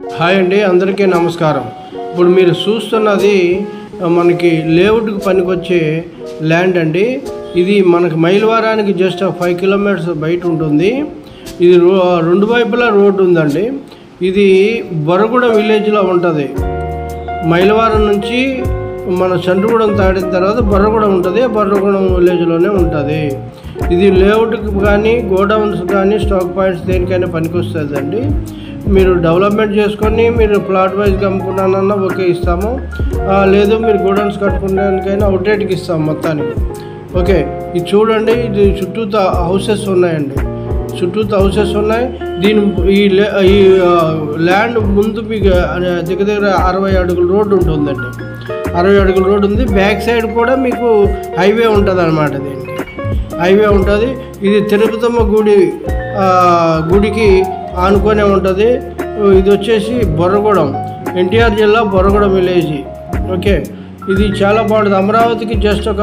Hi అండి, అందరికీ నమస్కారం. ఇప్పుడు మీరు చూస్తున్నది మనకి లేఅవుట్కి పనికొచ్చే ల్యాండ్ అండి. ఇది మనకి మైలవరానికి జస్ట్ 5 కిలోమీటర్స్ బయట ఉంటుంది. ఇది రెండు వైపులా రోడ్డు ఉందండి. ఇది బొర్రగూడెం విలేజ్లో ఉంటుంది. మైలవరం నుంచి మన చంద్రగూడెం దాటిన తర్వాత బొర్రగూడెం ఉంటుంది. బొర్రగూడెం విలేజ్లోనే ఉంటుంది. ఇది లేఅవుట్కి కానీ గోడౌన్స్ కానీ స్టాక్ పాయింట్స్ దేనికైనా పనికొస్తుందండి. మీరు డెవలప్మెంట్ చేసుకొని మీరు ప్లాట్ వైజ్గా అమ్ముకున్నానన్నా ఓకే ఇస్తాము, లేదు మీరు గోడౌన్స్ కట్టుకోవడానికైనా అవుట్రేట్కి ఇస్తాము మొత్తానికి. ఓకే, ఇది చూడండి, ఇది చుట్టూతో హౌసెస్ ఉన్నాయండి. చుట్టూతో హౌసెస్ ఉన్నాయి. ఈ ల్యాండ్ ముందు మీకు దగ్గర 60 అడుగుల రోడ్డు ఉంటుందండి. 60 అడుగుల రోడ్డు ఉంది. బ్యాక్ సైడ్ కూడా మీకు హైవే ఉంటుంది అన్నమాట. దీనికి హైవే ఉంటుంది. ఇది తిరుపతమ్మ గుడికి ఆనుకొనే ఉంటుంది. ఇది వచ్చేసి బొర్రగూడెం, ఎన్టీఆర్ జిల్లా బొర్రగూడెం విలేజ్. ఓకే, ఇది చాలా బాగుంటుంది. అమరావతికి జస్ట్ ఒక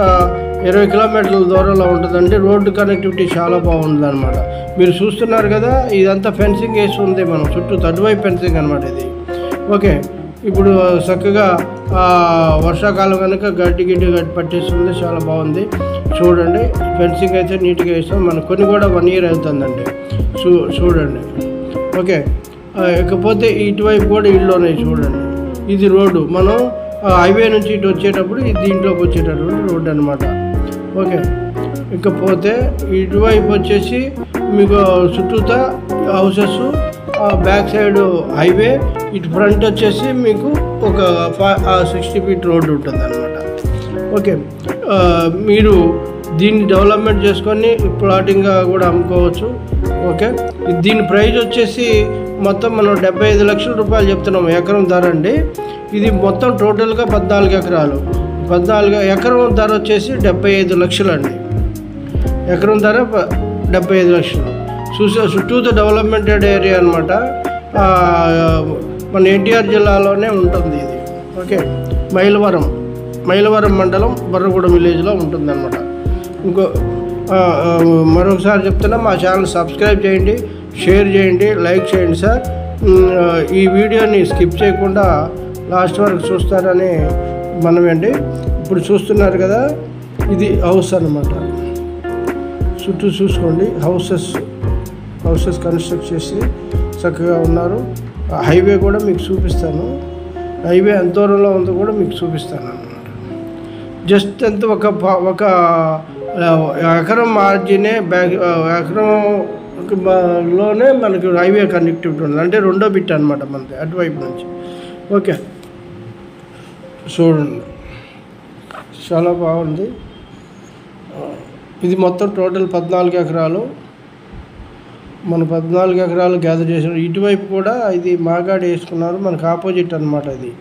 20 కిలోమీటర్ల దూరంలో ఉంటుందండి. రోడ్డు కనెక్టివిటీ చాలా బాగుంటుంది అనమాట. మీరు చూస్తున్నారు కదా, ఇదంతా ఫెన్సింగ్ వేసి ఉంది. మనం చుట్టూ అటువైపు ఫెన్సింగ్ అనమాట ఇది. ఓకే, ఇప్పుడు చక్కగా వర్షాకాలం కనుక గడ్డి పట్టేస్తుంది. చాలా బాగుంది చూడండి. ఫెన్సింగ్ అయితే నీట్గా వేస్తాం. మన కొన్ని కూడా 1 ఇయర్ అవుతుందండి. చూడండి. ఓకే, ఇకపోతే ఇటువైపు కూడా ఇళ్ళు ఉన్నాయి చూడండి. ఇది రోడ్డు. మనం హైవే నుంచి ఇటు వచ్చేటప్పుడు ఇది దీంట్లోకి వచ్చేటటువంటి రోడ్డు అనమాట. ఓకే, ఇకపోతే ఇటువైపు వచ్చేసి మీకు చుట్టూతా హౌసెస్, బ్యాక్ సైడ్ హైవే, ఇటు ఫ్రంట్ వచ్చేసి మీకు ఒక 60 ఫీట్ రోడ్డు ఉంటుంది అనమాట. ఓకే, మీరు దీన్ని డెవలప్మెంట్ చేసుకొని ప్లాటింగ్గా కూడా అమ్ముకోవచ్చు. ఓకే, దీని ప్రైస్ వచ్చేసి మొత్తం మనం 75 లక్షల రూపాయలు చెప్తున్నాము ఎకరం ధర అండి. ఇది మొత్తం టోటల్గా 14 ఎకరాలు. 14 ఎకరం ధర వచ్చేసి 75 లక్షలు అండి. ఎకరం ధర 75 లక్షలు. చుట్టూతో డెవలప్మెంటెడ్ ఏరియా అనమాట. మన ఎన్టీఆర్ జిల్లాలోనే ఉంటుంది ఇది. ఓకే, మైలవరం మండలం బొర్రగూడెం విలేజ్లో ఉంటుంది అనమాట. మరొకసారి చెప్తున్నా, మా ఛానల్ సబ్స్క్రైబ్ చేయండి, షేర్ చేయండి, లైక్ చేయండి సార్. ఈ వీడియోని స్కిప్ చేయకుండా లాస్ట్ వరకు చూస్తారని మనమేండి. ఇప్పుడు చూస్తున్నారు కదా, ఇది హౌస్ అన్నమాట. చుట్టూ చూసుకోండి, హౌసెస్ కన్స్ట్రక్ట్ చేసి చక్కగా ఉన్నారు. హైవే కూడా మీకు చూపిస్తాను. హైవే ఎంత దూరంలో ఉందో కూడా మీకు చూపిస్తాను అన్నమాట. జస్ట్ ఎంత ఒక ఎకరం మార్జినే ఎకరంలోనే మనకి హైవే కనెక్టివిటీ ఉంటుంది. అంటే రెండో బిట్ అనమాట మనది అటువైపు నుంచి. ఓకే, చూడండి, చాలా బాగుంది. ఇది మొత్తం టోటల్ 14 ఎకరాలు. మన 14 ఎకరాలు గ్యాదర్ చేసినారు. ఇటువైపు కూడా ఇది మాగాడి వేసుకున్నారు, మనకు ఆపోజిట్ అనమాట. ఇది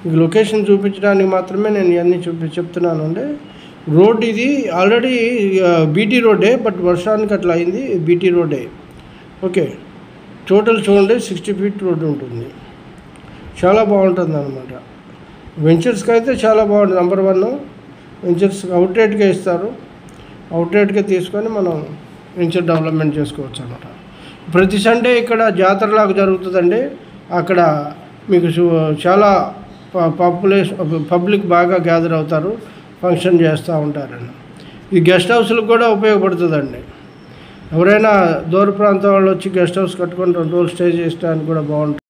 మీకు లొకేషన్ చూపించడానికి మాత్రమే నేను ఇవన్నీ చెప్తున్నాను అండి. రోడ్ ఇది ఆల్రెడీ బీటీ రోడ్డే, బట్ వర్షానికి అట్లా అయింది. బీటీ రోడ్డే. ఓకే, టోటల్ చూడండి 60 ఫీట్ రోడ్డు ఉంటుంది. చాలా బాగుంటుంది అనమాట. వెంచర్స్కి అయితే చాలా బాగుంటుంది. నెంబర్ 1 వెంచర్స్ అవుట్రేట్గా ఇస్తారు. అవుట్రేట్గా తీసుకొని మనం వెంచర్ డెవలప్మెంట్ చేసుకోవచ్చు అనమాట. ప్రతి సండే ఇక్కడ జాతరలాగా జరుగుతుందండి. అక్కడ మీకు చాలా పబ్లిక్ బాగా గ్యాదర్ అవుతారు, ఫంక్షన్ చేస్తూ ఉంటారండి. ఈ గెస్ట్ హౌస్లకు కూడా ఉపయోగపడుతుందండి. ఎవరైనా దూర ప్రాంతం వాళ్ళు వచ్చి గెస్ట్ హౌస్ కట్టుకొని 2 రోజులు స్టే చేయడానికి కూడా బాగుంటుంది.